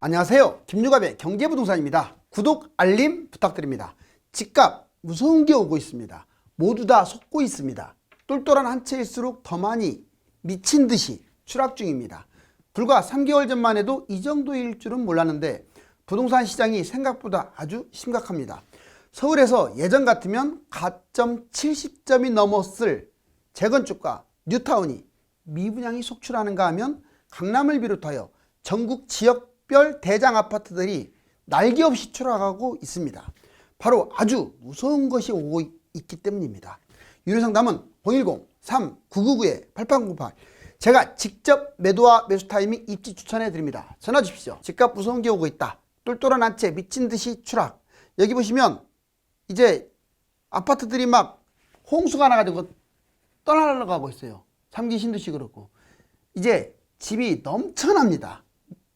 안녕하세요. 김유갑의 경제부동산입니다. 구독, 알림 부탁드립니다. 집값 무서운 게 오고 있습니다. 모두 다 속고 있습니다. 똘똘한 한 채일수록 더 많이 미친 듯이 추락 중입니다. 불과 3개월 전만 해도 이 정도일 줄은 몰랐는데 부동산 시장이 생각보다 아주 심각합니다. 서울에서 예전 같으면 가점 70점이 넘었을 재건축과 뉴타운이 미분양이 속출하는가 하면 강남을 비롯하여 전국 지역별 대장 아파트들이 날개 없이 추락하고 있습니다. 바로 아주 무서운 것이 오고 있기 때문입니다. 유료상담은 010-3999-8808 제가 직접 매도와 매수 타이밍 입지 추천해 드립니다. 전화 주십시오. 집값 무서운 게 오고 있다. 똘똘한 한 채 미친 듯이 추락. 여기 보시면 이제 아파트들이 막 홍수가 나가지고 떠나가고 있어요. 3기 신도시 그렇고 이제 집이 넘쳐납니다.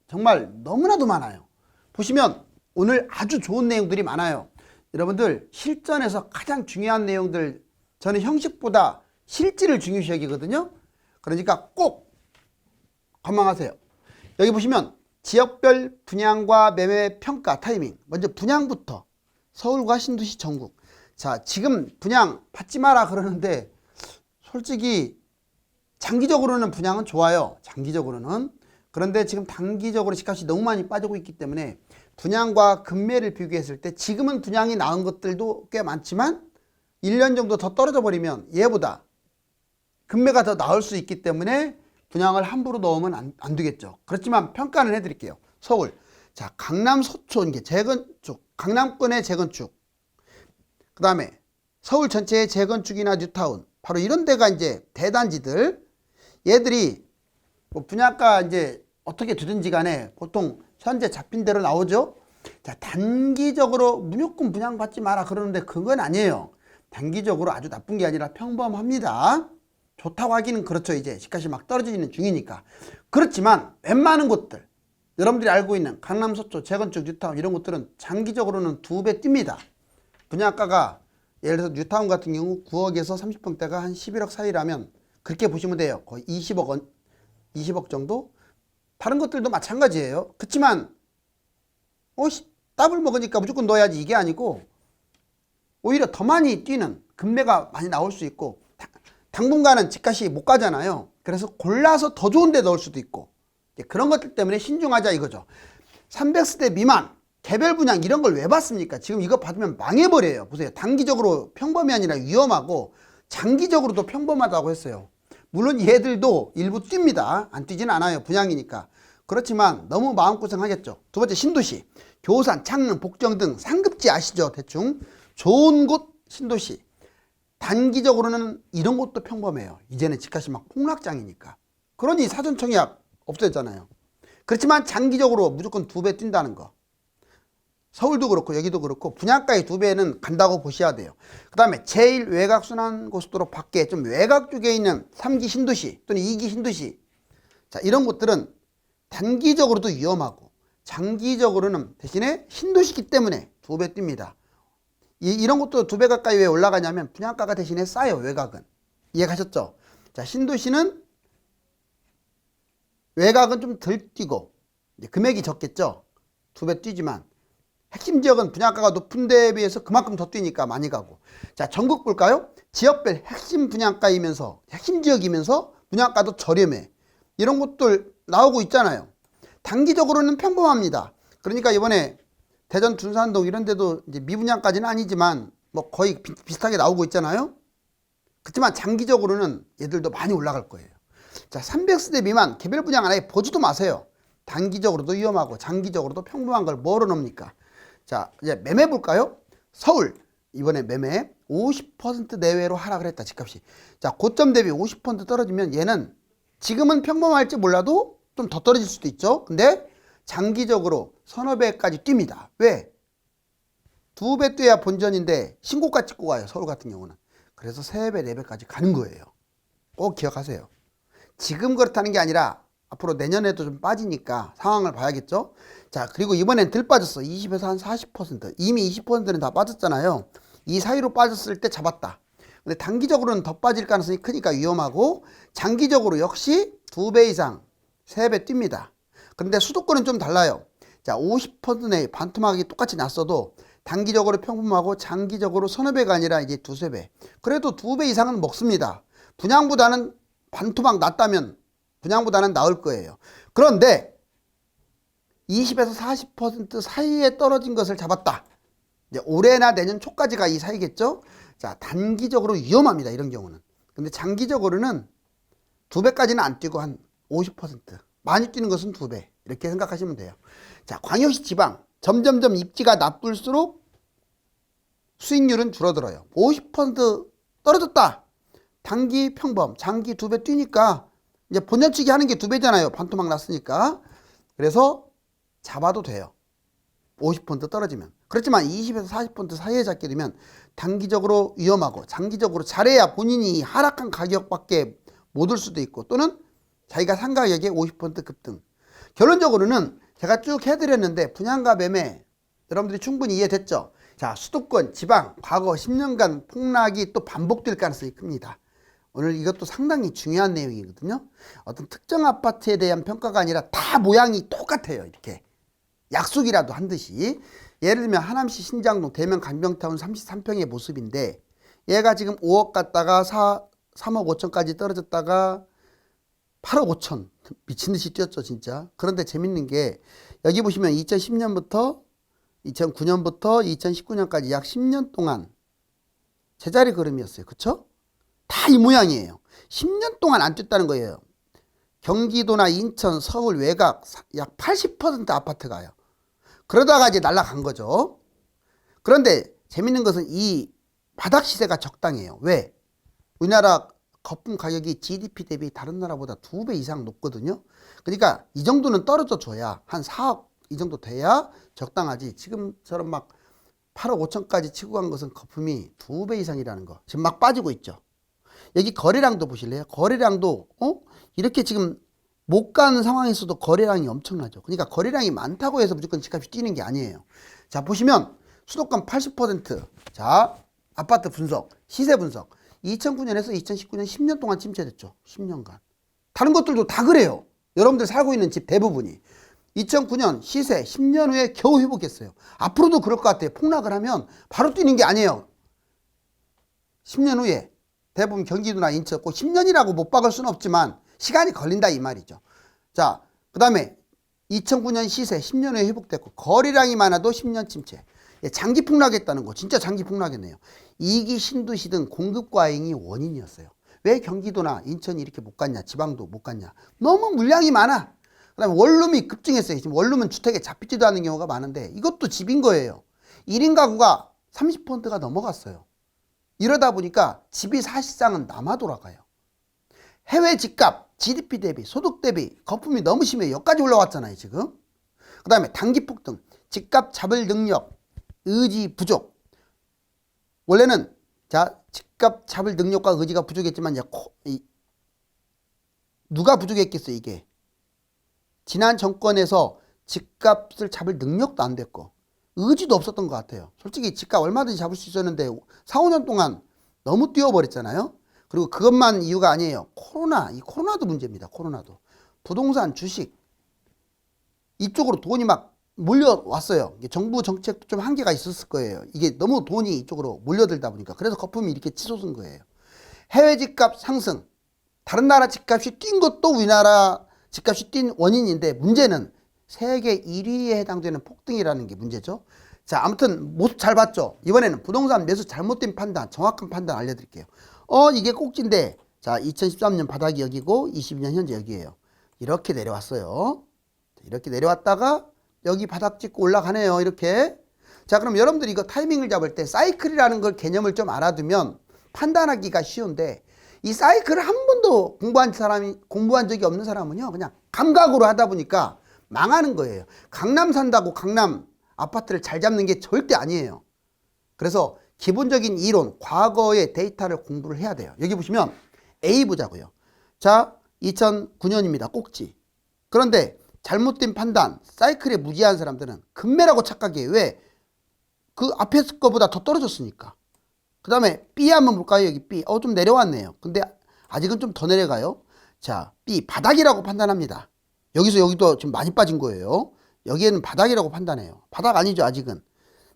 정말 너무나도 많아요. 보시면 오늘 아주 좋은 내용들이 많아요. 여러분들 실전에서 가장 중요한 내용들, 저는 형식보다 실질을 중요시 여기거든요. 그러니까 꼭 관망하세요. 여기 보시면 지역별 분양과 매매 평가 타이밍. 먼저 분양부터 서울과 신도시 전국. 자, 지금 분양 받지 마라 그러는데 솔직히 장기적으로는 분양은 좋아요. 장기적으로는. 그런데 지금 단기적으로 집값이 너무 많이 빠지고 있기 때문에 분양과 금매를 비교했을 때 지금은 분양이 나은 것들도 꽤 많지만 1년 정도 더 떨어져 버리면 얘보다 금매가 더 나올 수 있기 때문에 분양을 함부로 넣으면 안 되겠죠. 그렇지만 평가는 해드릴게요. 서울. 자, 강남 서초 이게 재건축, 강남권의 재건축. 그 다음에 서울 전체의 재건축이나 뉴타운. 바로 이런 데가 이제 대단지들. 얘들이 뭐 분양가 이제 어떻게 되든지 간에 보통 현재 잡힌 대로 나오죠. 자, 단기적으로 무조건 분양받지 마라 그러는데 그건 아니에요. 단기적으로 아주 나쁜 게 아니라 평범합니다. 좋다고 하기는 그렇죠. 이제 집값이 막 떨어지는 중이니까. 그렇지만 웬만한 곳들, 여러분들이 알고 있는 강남 서초, 재건축, 뉴타운 이런 곳들은 장기적으로는 2배 뜁니다. 분양가가 예를 들어서 뉴타운 같은 경우 9억에서 30평대가 한 11억 사이라면 그렇게 보시면 돼요. 거의 20억 정도? 다른 것들도 마찬가지예요. 그렇지만 더블 먹으니까 무조건 넣어야지 이게 아니고 오히려 더 많이 뛰는 금매가 많이 나올 수 있고 당분간은 집값이 못 가잖아요. 그래서 골라서 더 좋은 데 넣을 수도 있고 그런 것들 때문에 신중하자 이거죠. 300세대 미만 개별 분양 이런 걸 왜 받습니까? 지금 이거 받으면 망해버려요. 보세요. 단기적으로 평범이 아니라 위험하고 장기적으로도 평범하다고 했어요. 물론 얘들도 일부 뜁니다. 안 뛰지는 않아요. 분양이니까. 그렇지만 너무 마음고생 하겠죠. 두 번째 신도시. 교산, 창릉, 복정 등 상급지 아시죠? 대충. 좋은 곳 신도시. 단기적으로는 이런 곳도 평범해요. 이제는 집값이 막 폭락장이니까. 그러니 사전청약 없어졌잖아요. 그렇지만 장기적으로 무조건 2배 뛴다는 거. 서울도 그렇고 여기도 그렇고 분양가의 2배는 간다고 보셔야 돼요. 그 다음에 제일 외곽 순환고속도로 밖에 좀 외곽 쪽에 있는 3기 신도시 또는 2기 신도시. 자, 이런 곳들은 단기적으로도 위험하고 장기적으로는 대신에 신도시기 때문에 2배 뜁니다. 이런 것도 2배 가까이 왜 올라가냐면 분양가가 대신에 싸요. 외곽은. 이해가셨죠? 자, 신도시는 외곽은 좀 덜 뛰고 금액이 적겠죠. 2배 뛰지만 핵심 지역은 분양가가 높은 데에 비해서 그만큼 더 뛰니까 많이 가고. 자, 전국 볼까요? 지역별 핵심 분양가이면서 핵심 지역이면서 분양가도 저렴해. 이런 것들 나오고 있잖아요. 단기적으로는 평범합니다. 그러니까 이번에 대전 둔산동 이런 데도 이제 미분양까지는 아니지만 뭐 거의 비슷하게 나오고 있잖아요. 그렇지만 장기적으로는 얘들도 많이 올라갈 거예요. 자, 300세대 미만 개별 분양 아예 보지도 마세요. 단기적으로도 위험하고 장기적으로도 평범한 걸 뭐로 넣습니까? 자, 이제 매매 볼까요? 서울 이번에 매매 50% 내외로 하락을 했다. 집값이. 자, 고점 대비 50% 떨어지면 얘는 지금은 평범할지 몰라도 좀 더 떨어질 수도 있죠. 근데 장기적으로 서너 배까지 뜁니다. 왜? 2배 뛰어야 본전인데 신고가 찍고 가요. 서울 같은 경우는. 그래서 3배, 4배까지 가는 거예요. 꼭 기억하세요. 지금 그렇다는 게 아니라 앞으로 내년에도 좀 빠지니까 상황을 봐야겠죠. 자, 그리고 이번엔 덜 빠졌어. 20에서 한 40%. 이미 20%는 다 빠졌잖아요. 이 사이로 빠졌을 때 잡았다. 근데 단기적으로는 더 빠질 가능성이 크니까 위험하고 장기적으로 역시 2배 이상 3배 뜁니다. 그런데 수도권은 좀 달라요. 자, 50% 내에 반토막이 똑같이 났어도 단기적으로 평범하고 장기적으로 서너 배가 아니라 이제 두세 배. 그래도 2배 이상은 먹습니다. 분양보다는 반토막 났다면 분양보다는 나을 거예요. 그런데 20에서 40% 사이에 떨어진 것을 잡았다. 이제 올해나 내년 초까지가 이 사이겠죠? 자, 단기적으로 위험합니다. 이런 경우는. 근데 장기적으로는 2배까지는 안 뛰고 한 50%. 많이 뛰는 것은 2배. 이렇게 생각하시면 돼요. 자, 광역시 지방. 점점점 입지가 나쁠수록 수익률은 줄어들어요. 50% 떨어졌다. 단기 평범, 장기 2배 뛰니까 이제 본전치기 하는 게 2배잖아요. 반토막 났으니까. 그래서 잡아도 돼요. 50% 떨어지면. 그렇지만 20에서 40% 사이에 잡게 되면 단기적으로 위험하고 장기적으로 잘해야 본인이 하락한 가격밖에 못 올 수도 있고 또는 자기가 산 가격에 50% 급등. 결론적으로는 제가 쭉 해드렸는데 분양가 매매 여러분들이 충분히 이해됐죠? 자, 수도권, 지방, 과거 10년간 폭락이 또 반복될 가능성이 큽니다. 오늘 이것도 상당히 중요한 내용이거든요. 어떤 특정 아파트에 대한 평가가 아니라 다 모양이 똑같아요. 이렇게 약속이라도 한 듯이. 예를 들면 하남시 신장동 대면 강병타운 33평의 모습인데 얘가 지금 5억 갔다가 3억 5천까지 떨어졌다가 8억 5천 미친 듯이 뛰었죠 진짜. 그런데 재밌는 게 여기 보시면 2010년부터 2009년부터 2019년까지 약 10년 동안 제자리 걸음이었어요. 그쵸? 다 이 모양이에요. 10년 동안 안 뛰었다는 거예요. 경기도나 인천, 서울 외곽 약 80% 아파트 가요. 그러다가 이제 날아간 거죠. 그런데 재밌는 것은 이 바닥 시세가 적당해요. 왜? 우리나라 거품 가격이 GDP 대비 다른 나라보다 2배 이상 높거든요. 그러니까 이 정도는 떨어져 줘야 한 4억 이 정도 돼야 적당하지. 지금처럼 막 8억 5천까지 치고 간 것은 거품이 2배 이상이라는 거. 지금 막 빠지고 있죠. 여기 거래량도 보실래요? 거래량도 이렇게 지금 못 가는 상황에서도 거래량이 엄청나죠. 그러니까 거래량이 많다고 해서 무조건 집값이 뛰는 게 아니에요. 자, 보시면 수도권 80%. 자, 아파트 분석, 시세 분석. 2009년에서 2019년 10년 동안 침체됐죠. 10년간. 다른 것들도 다 그래요. 여러분들 살고 있는 집 대부분이. 2009년 시세 10년 후에 겨우 회복했어요. 앞으로도 그럴 것 같아요. 폭락을 하면 바로 뛰는 게 아니에요. 10년 후에 대부분 경기도나 인천 꼭 10년이라고 못 박을 수는 없지만 시간이 걸린다 이 말이죠. 자, 그 다음에 2009년 시세 10년 후에 회복됐고 거래량이 많아도 10년 침체. 장기 폭락했다는 거. 진짜 장기 폭락했네요. 이기 신도시 등 공급 과잉이 원인이었어요. 왜 경기도나 인천이 이렇게 못 갔냐, 지방도 못 갔냐. 너무 물량이 많아. 그 다음에 원룸이 급증했어요. 지금 원룸은 주택에 잡히지도 않는 경우가 많은데 이것도 집인 거예요. 1인 가구가 30%가 넘어갔어요. 이러다 보니까 집이 사실상은 남아 돌아가요. 해외 집값, GDP 대비, 소득 대비 거품이 너무 심해요. 여기까지 올라왔잖아요 지금. 그 다음에 단기 폭등, 집값 잡을 능력, 의지 부족. 원래는 자 집값 잡을 능력과 의지가 부족했지만 이제 누가 부족했겠어요 이게. 지난 정권에서 집값을 잡을 능력도 안 됐고 의지도 없었던 것 같아요. 솔직히 집값 얼마든지 잡을 수 있었는데 4, 5년 동안 너무 뛰어버렸잖아요. 그리고 그것만 이유가 아니에요. 이 코로나도 문제입니다. 코로나도. 부동산, 주식 이쪽으로 돈이 막 몰려왔어요. 정부 정책도 좀 한계가 있었을 거예요. 이게 너무 돈이 이쪽으로 몰려들다 보니까. 그래서 거품이 이렇게 치솟은 거예요. 해외 집값 상승. 다른 나라 집값이 뛴 것도 우리나라 집값이 뛴 원인인데 문제는 세계 1위에 해당되는 폭등이라는 게 문제죠. 자, 아무튼 모습 잘 봤죠. 이번에는 부동산 매수 잘못된 판단, 정확한 판단 알려드릴게요. 이게 꼭지인데 자 2013년 바닥이 여기고 22년 현재 여기에요. 이렇게 내려왔어요. 이렇게 내려왔다가 여기 바닥 찍고 올라가네요. 이렇게. 자, 그럼 여러분들이 이거 타이밍을 잡을 때 사이클이라는 걸 개념을 좀 알아두면 판단하기가 쉬운데 이 사이클을 한 번도 공부한 적이 없는 사람은요 그냥 감각으로 하다 보니까 망하는 거예요. 강남 산다고 강남 아파트를 잘 잡는 게 절대 아니에요. 그래서 기본적인 이론, 과거의 데이터를 공부를 해야 돼요. 여기 보시면 A 보자고요. 자, 2009년입니다. 꼭지. 그런데 잘못된 판단, 사이클에 무지한 사람들은 급매라고 착각해요. 왜? 그 앞에 거보다 더 떨어졌으니까. 그 다음에 B 한번 볼까요? 여기 B. 좀 내려왔네요. 근데 아직은 좀 더 내려가요. 자, B 바닥이라고 판단합니다. 여기서 여기도 지금 많이 빠진 거예요. 여기에는 바닥이라고 판단해요. 바닥 아니죠, 아직은.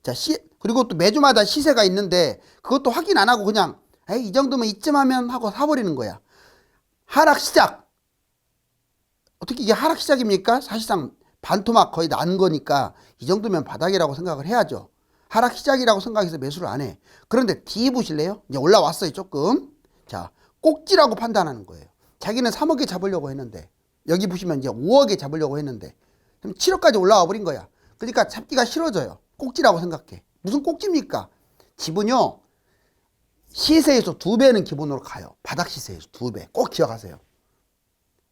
자, 그리고 또 매주마다 시세가 있는데 그것도 확인 안 하고 그냥 에이, 이 정도면 이쯤 하면 하고 사버리는 거야. 하락 시작. 어떻게 이게 하락 시작입니까? 사실상 반토막 거의 난 거니까 이 정도면 바닥이라고 생각을 해야죠. 하락 시작이라고 생각해서 매수를 안 해. 그런데 뒤에 보실래요? 이제 올라왔어요, 조금. 자, 꼭지라고 판단하는 거예요. 자기는 3억에 잡으려고 했는데 여기 보시면 이제 5억에 잡으려고 했는데 7억까지 올라와 버린 거야. 그러니까 잡기가 싫어져요. 꼭지라고 생각해. 무슨 꼭지입니까? 집은요, 시세에서 2배는 기본으로 가요. 바닥 시세에서 2배. 꼭 기억하세요.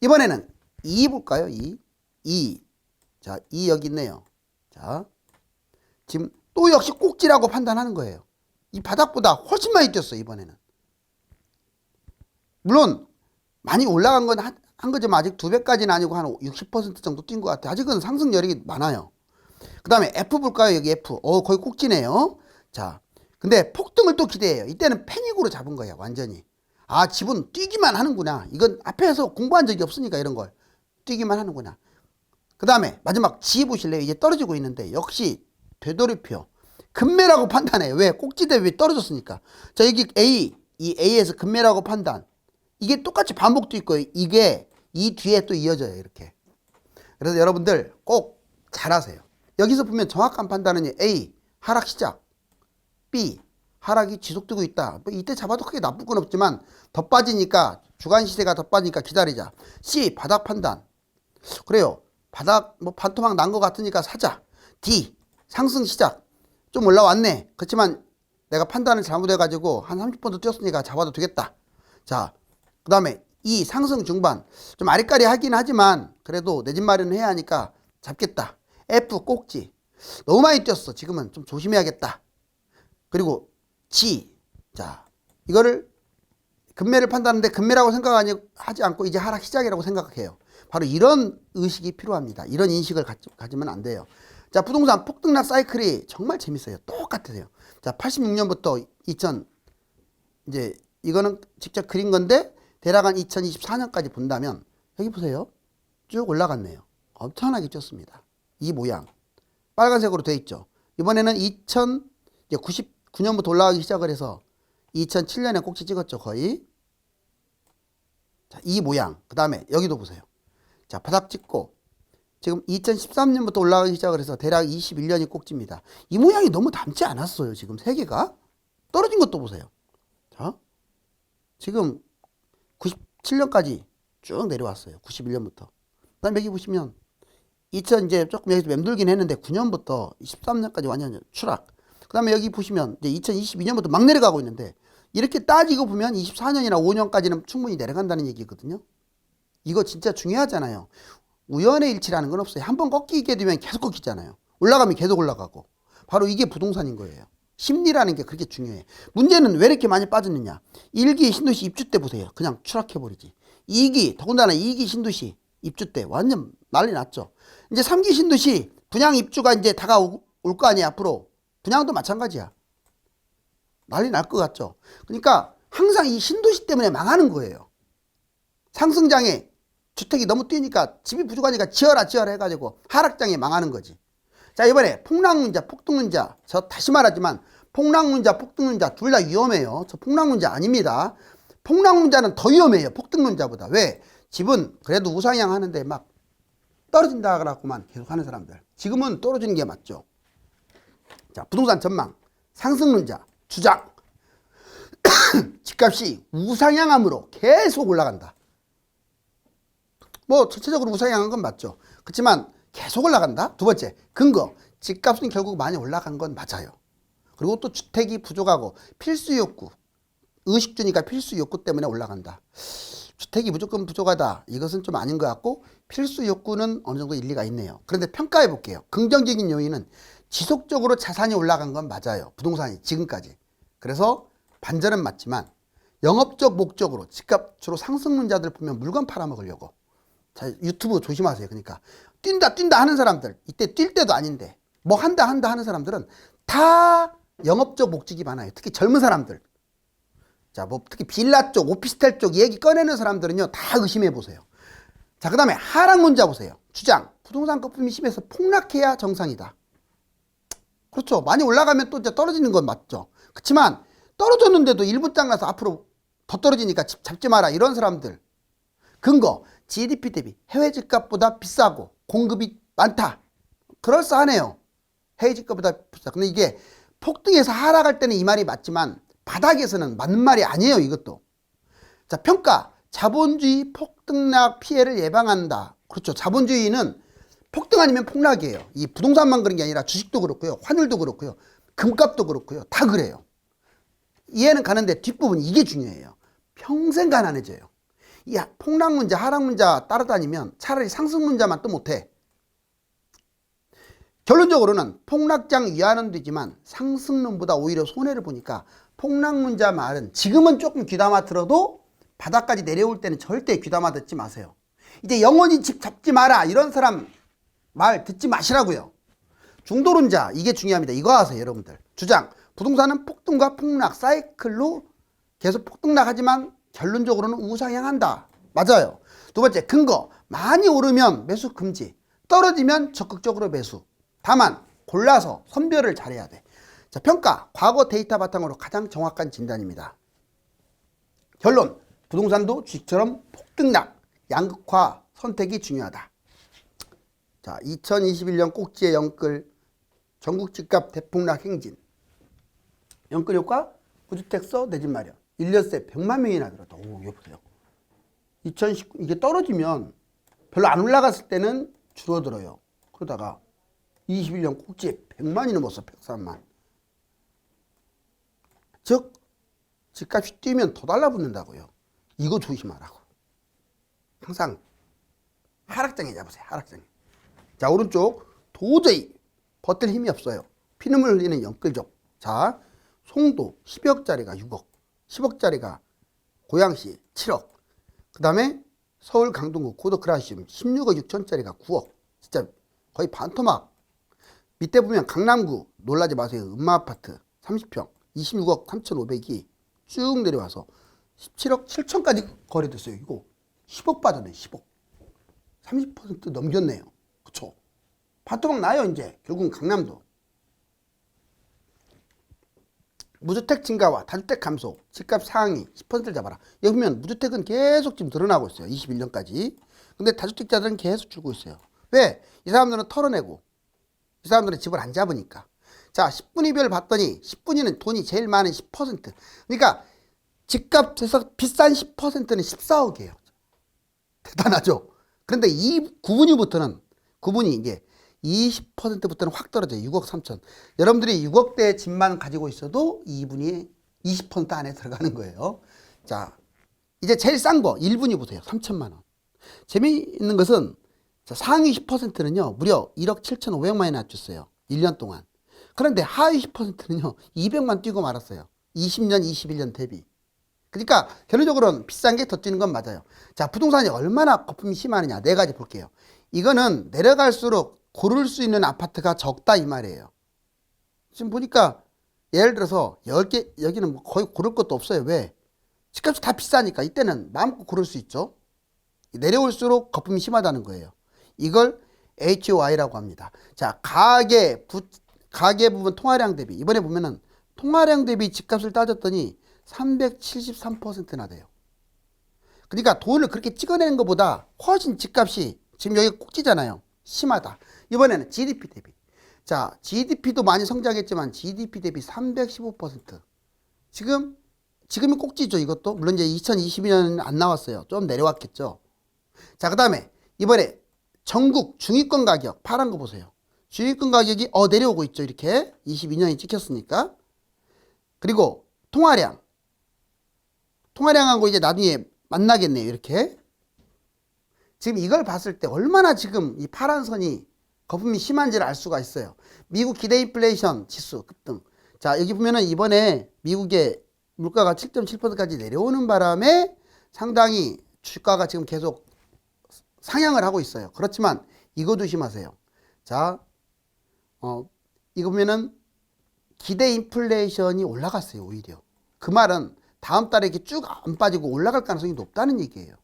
이번에는 2 볼까요? 2. 자, 2 여기 있네요. 자, 지금 또 역시 꼭지라고 판단하는 거예요. 이 바닥보다 훨씬 많이 뛰었어요, 이번에는. 물론 많이 올라간 건 한 거지만 아직 2배까지는 아니고 한 60% 정도 뛴 것 같아요. 아직은 상승 여력이 많아요. 그 다음에 F 볼까요? 여기 F. 거의 꼭지네요. 자, 근데 폭등을 또 기대해요. 이때는 패닉으로 잡은 거예요, 완전히. 아, 집은 뛰기만 하는구나. 이건 앞에서 공부한 적이 없으니까 이런 걸. 뛰기만 하는구나. 그 다음에 마지막 G 보실래요? 이제 떨어지고 있는데 역시 되돌이표. 급매라고 판단해요. 왜? 꼭지 대비 떨어졌으니까. 자, 여기 A. 이 A에서 급매라고 판단. 이게 똑같이 반복도 있고 이게 이 뒤에 또 이어져요, 이렇게. 그래서 여러분들 꼭 잘하세요. 여기서 보면 정확한 판단은 A, 하락 시작. B, 하락이 지속되고 있다. 뭐 이때 잡아도 크게 나쁠 건 없지만 더 빠지니까, 주간 시세가 더 빠지니까 기다리자. C, 바닥 판단. 그래요. 바닥 뭐 반토막 난 것 같으니까 사자. D, 상승 시작. 좀 올라왔네. 그렇지만 내가 판단을 잘못해가지고 한 30% 뛰었으니까 잡아도 되겠다. 자, 그 다음에 E, 상승 중반. 좀 아리까리 하긴 하지만 그래도 내 집 마련을 해야 하니까 잡겠다. F, 꼭지. 너무 많이 뛰었어. 지금은 좀 조심해야겠다. 그리고 G. 자, 이거를 급매를 판단하는데 급매라고 생각하지 않고 이제 하락 시작이라고 생각해요. 바로 이런 의식이 필요합니다. 이런 인식을 가지면 안 돼요. 자, 부동산 폭등락 사이클이 정말 재밌어요. 똑같으세요. 자, 86년부터 2000, 이제 이거는 직접 그린 건데 대략 한 2024년까지 본다면 여기 보세요. 쭉 올라갔네요. 엄청나게 뛰었습니다. 이 모양. 빨간색으로 돼 있죠. 이번에는 2099년부터 올라가기 시작을 해서 2007년에 꼭지 찍었죠, 거의. 자, 이 모양. 그 다음에 여기도 보세요. 자, 바닥 찍고 지금 2013년부터 올라가기 시작을 해서 대략 21년이 꼭지입니다. 이 모양이 너무 닮지 않았어요, 지금 세 개가. 떨어진 것도 보세요. 자, 지금 97년까지 쭉 내려왔어요. 91년부터. 그 다음에 여기 보시면 2000 이제 조금 여기서 맴돌긴 했는데 9년부터 23년까지 완전 추락. 그 다음에 여기 보시면 이제 2022년부터 막 내려가고 있는데 이렇게 따지고 보면 24년이나 5년까지는 충분히 내려간다는 얘기거든요. 이거 진짜 중요하잖아요. 우연의 일치라는 건 없어요. 한번 꺾이게 되면 계속 꺾이잖아요. 올라가면 계속 올라가고. 바로 이게 부동산인 거예요. 심리라는 게 그렇게 중요해. 문제는 왜 이렇게 많이 빠졌느냐. 1기 신도시 입주 때 보세요. 그냥 추락해버리지. 2기, 더군다나 2기 신도시 입주 때 완전 난리 났죠. 이제 3기 신도시 분양 입주가 이제 다가올 거 아니야, 앞으로. 분양도 마찬가지야. 난리 날 것 같죠. 그러니까 항상 이 신도시 때문에 망하는 거예요. 상승장에 주택이 너무 뛰니까 집이 부족하니까 지어라 해가지고 하락장에 망하는 거지. 자, 이번에 폭락문자, 폭등문자. 저 다시 말하지만 폭락문자, 폭등문자 둘 다 위험해요. 저 폭락문자 아닙니다. 폭락문자는 더 위험해요, 폭등문자보다. 왜? 집은 그래도 우상향 하는데 막 떨어진다 그래갖고만 계속 하는 사람들. 지금은 떨어지는 게 맞죠. 자, 부동산 전망. 상승문자, 주장. 집값이 우상향함으로 계속 올라간다. 뭐 전체적으로 우상향한 건 맞죠. 그렇지만 계속 올라간다. 두 번째, 근거. 집값은 결국 많이 올라간 건 맞아요. 그리고 또 주택이 부족하고 필수 욕구. 의식주니까 필수 욕구 때문에 올라간다. 주택이 무조건 부족하다. 이것은 좀 아닌 것 같고 필수 욕구는 어느 정도 일리가 있네요. 그런데 평가해 볼게요. 긍정적인 요인은 지속적으로 자산이 올라간 건 맞아요. 부동산이 지금까지. 그래서 반전은 맞지만 영업적 목적으로 집값 주로 상승론자들 보면 물건 팔아먹으려고. 자, 유튜브 조심하세요. 그러니까 뛴다 하는 사람들, 이때 뛸 때도 아닌데 뭐 한다 하는 사람들은 다 영업적 목적이 많아요. 특히 젊은 사람들. 자, 뭐 특히 빌라 쪽, 오피스텔 쪽 얘기 꺼내는 사람들은요 다 의심해 보세요. 자, 그 다음에 하락문자 보세요. 주장. 부동산 거품이 심해서 폭락해야 정상이다. 그렇죠. 많이 올라가면 또 이제 떨어지는 건 맞죠. 그렇지만 떨어졌는데도 일부 장나서 앞으로 더 떨어지니까 집 잡지 마라. 이런 사람들. 근거. GDP 대비 해외 집값보다 비싸고 공급이 많다. 그럴싸하네요. 해외 집값보다 비싸. 근데 이게 폭등해서 하락할 때는 이 말이 맞지만 바닥에서는 맞는 말이 아니에요. 이것도. 자, 평가. 자본주의 폭등락 피해를 예방한다. 그렇죠. 자본주의는 폭등 아니면 폭락이에요. 이 부동산만 그런 게 아니라 주식도 그렇고요. 환율도 그렇고요. 금값도 그렇고요. 다 그래요. 이해는 가는데 뒷부분 이게 중요해요. 평생 가난해져요. 이 폭락 문자, 하락 문자 따라다니면 차라리 상승 문자만 또 못해. 결론적으로는 폭락장 위안은 되지만 상승론보다 오히려 손해를 보니까 폭락 문자 말은 지금은 조금 귀담아 들어도 바닥까지 내려올 때는 절대 귀담아 듣지 마세요. 이제 영원히 집 잡지 마라 이런 사람 말 듣지 마시라고요. 중도론자 이게 중요합니다. 이거 아세요 여러분들. 주장 부동산은 폭등과 폭락 사이클로 계속 폭등락하지만 결론적으로는 우상향한다. 맞아요. 두 번째 근거. 많이 오르면 매수 금지. 떨어지면 적극적으로 매수. 다만 골라서 선별을 잘해야 돼. 자, 평가. 과거 데이터 바탕으로 가장 정확한 진단입니다. 결론. 부동산도 주식처럼 폭등락, 양극화 선택이 중요하다. 자, 2021년 꼭지의 영끌 전국 집값 대폭락 행진. 영끌 효과 무주택서 내 집 마련. 1년새 100만 명이나 들었다. 오, 이거 보세요. 2019 이게 떨어지면 별로 안 올라갔을 때는 줄어들어요. 그러다가 21년 꼭지에 100만이 넘었어. 103만. 즉 집값이 뛰면 더 달라붙는다고요. 이거 조심하라고. 항상 하락장에 잡으세요. 하락장에. 자, 오른쪽 도저히 버틸 힘이 없어요. 피눈물 흘리는 영끌족. 자, 송도 10억짜리가 6억, 10억짜리가 고양시 7억. 그 다음에 서울 강동구 고도크라시움 16억 6천짜리가 9억. 진짜 거의 반토막. 밑에 보면 강남구 놀라지 마세요. 음마아파트 30평 26억 3,500이 쭉 내려와서 17억 7천까지 거래됐어요. 이거 10억 빠졌네. 10억. 30% 넘겼네요. 그쵸? 반토막 나요. 이제 결국은 강남도. 무주택 증가와 다주택 감소, 집값 상황이 10%를 잡아라. 여기 보면 무주택은 계속 지금 늘어나고 있어요. 21년까지. 근데 다주택자들은 계속 줄고 있어요. 왜? 이 사람들은 털어내고 이 사람들은 집을 안 잡으니까. 자, 10분위별 봤더니 10분위는 돈이 제일 많은 10%. 그러니까 집값에서 비싼 10%는 14억이에요. 대단하죠? 그런데 이 9분위부터는 9분위 이게 20%부터는 확 떨어져요. 6억 3천. 여러분들이 6억대 집만 가지고 있어도 2분위에 20% 안에 들어가는 거예요. 자, 이제 제일 싼 거 1분위 보세요. 3천만 원. 재미있는 것은 자, 상위 10%는요. 무려 1억 7,500만이 낮췄어요. 1년 동안. 그런데 하위 10%는요. 200만 뛰고 말았어요. 20년, 21년 대비. 그러니까 결론적으로는 비싼 게 더 뛰는 건 맞아요. 자, 부동산이 얼마나 거품이 심하느냐. 네 가지 볼게요. 이거는 내려갈수록 고를 수 있는 아파트가 적다 이 말이에요. 지금 보니까 예를 들어서 10개 여기는 뭐 거의 고를 것도 없어요. 왜? 집값이 다 비싸니까 이때는 마음껏 고를 수 있죠. 내려올수록 거품이 심하다는 거예요. 이걸 HOI라고 합니다. 자, 가계 부분 통화량 대비. 이번에 보면은 통화량 대비 집값을 따졌더니 373%나 돼요. 그러니까 돈을 그렇게 찍어내는 것보다 훨씬 집값이 지금 여기 꼭지잖아요. 심하다. 이번에는 GDP 대비. 자, GDP도 많이 성장했지만 GDP 대비 315%. 지금이 꼭지죠, 이것도. 물론 이제 2022년은 안 나왔어요. 좀 내려왔겠죠. 자, 그 다음에 이번에 전국 중위권 가격, 파란 거 보세요. 중위권 가격이 내려오고 있죠, 이렇게. 22년이 찍혔으니까. 그리고 통화량하고 이제 나중에 만나겠네요, 이렇게. 지금 이걸 봤을 때 얼마나 지금 이 파란 선이 거품이 심한지를 알 수가 있어요. 미국 기대 인플레이션 지수 급등. 자, 여기 보면은 이번에 미국의 물가가 7.7%까지 내려오는 바람에 상당히 주가가 지금 계속 상향을 하고 있어요. 그렇지만 이거 조심하세요. 자, 이거 보면은 기대 인플레이션이 올라갔어요, 오히려. 그 말은 다음 달에 이렇게 쭉 안 빠지고 올라갈 가능성이 높다는 얘기예요.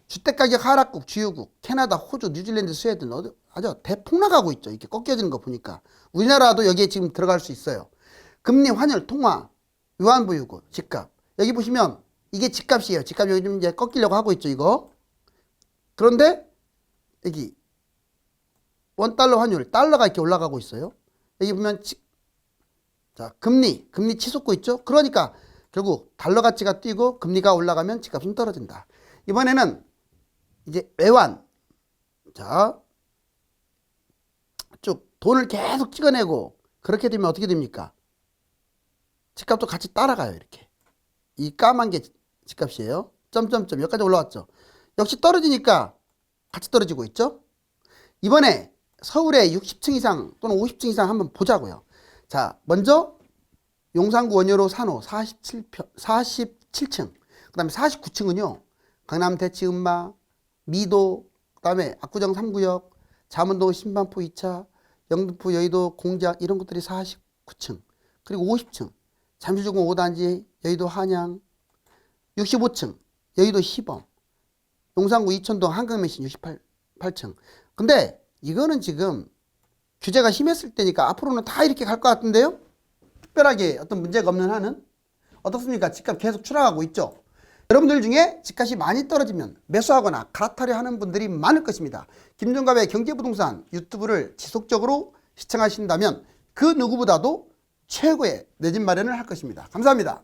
주택가격 하락국, 주요국, 캐나다, 호주, 뉴질랜드, 스웨덴 아주 대폭락하고 있죠. 이렇게 꺾여지는 거 보니까. 우리나라도 여기에 지금 들어갈 수 있어요. 금리, 환율, 통화, 위안부, 집값. 여기 보시면 이게 집값이에요. 집값 여기 좀 이제 꺾이려고 하고 있죠. 이거. 그런데 여기 원달러 환율, 달러가 이렇게 올라가고 있어요. 여기 보면 자, 금리 치솟고 있죠. 그러니까 결국 달러 가치가 뛰고 금리가 올라가면 집값은 떨어진다. 이번에는 이제 외환. 자, 쭉 돈을 계속 찍어내고 그렇게 되면 어떻게 됩니까? 집값도 같이 따라가요. 이렇게. 이 까만 게 집값이에요. 점점점 여기까지 올라왔죠. 역시 떨어지니까 같이 떨어지고 있죠. 이번에 서울에 60층 이상 또는 50층 이상 한번 보자고요. 자, 먼저 용산구 원효로 산호 47층, 그 다음에 49층은요 강남 대치은마, 미도, 그 다음에 압구정 3구역, 잠원동 신반포 2차, 영등포 여의도 공작 이런 것들이 49층, 그리고 50층 잠실중공 5단지 여의도 한양, 65층 여의도 시범, 용산구 이천동 한강매신 68층. 근데 이거는 지금 규제가 심했을 때니까 앞으로는 다 이렇게 갈 것 같은데요. 특별하게 어떤 문제가 없는 한은. 어떻습니까? 집값 계속 추락하고 있죠. 여러분들 중에 집값이 많이 떨어지면 매수하거나 갈아타려 하는 분들이 많을 것입니다. 김종갑의 경제부동산 유튜브를 지속적으로 시청하신다면 그 누구보다도 최고의 내 집 마련을 할 것입니다. 감사합니다.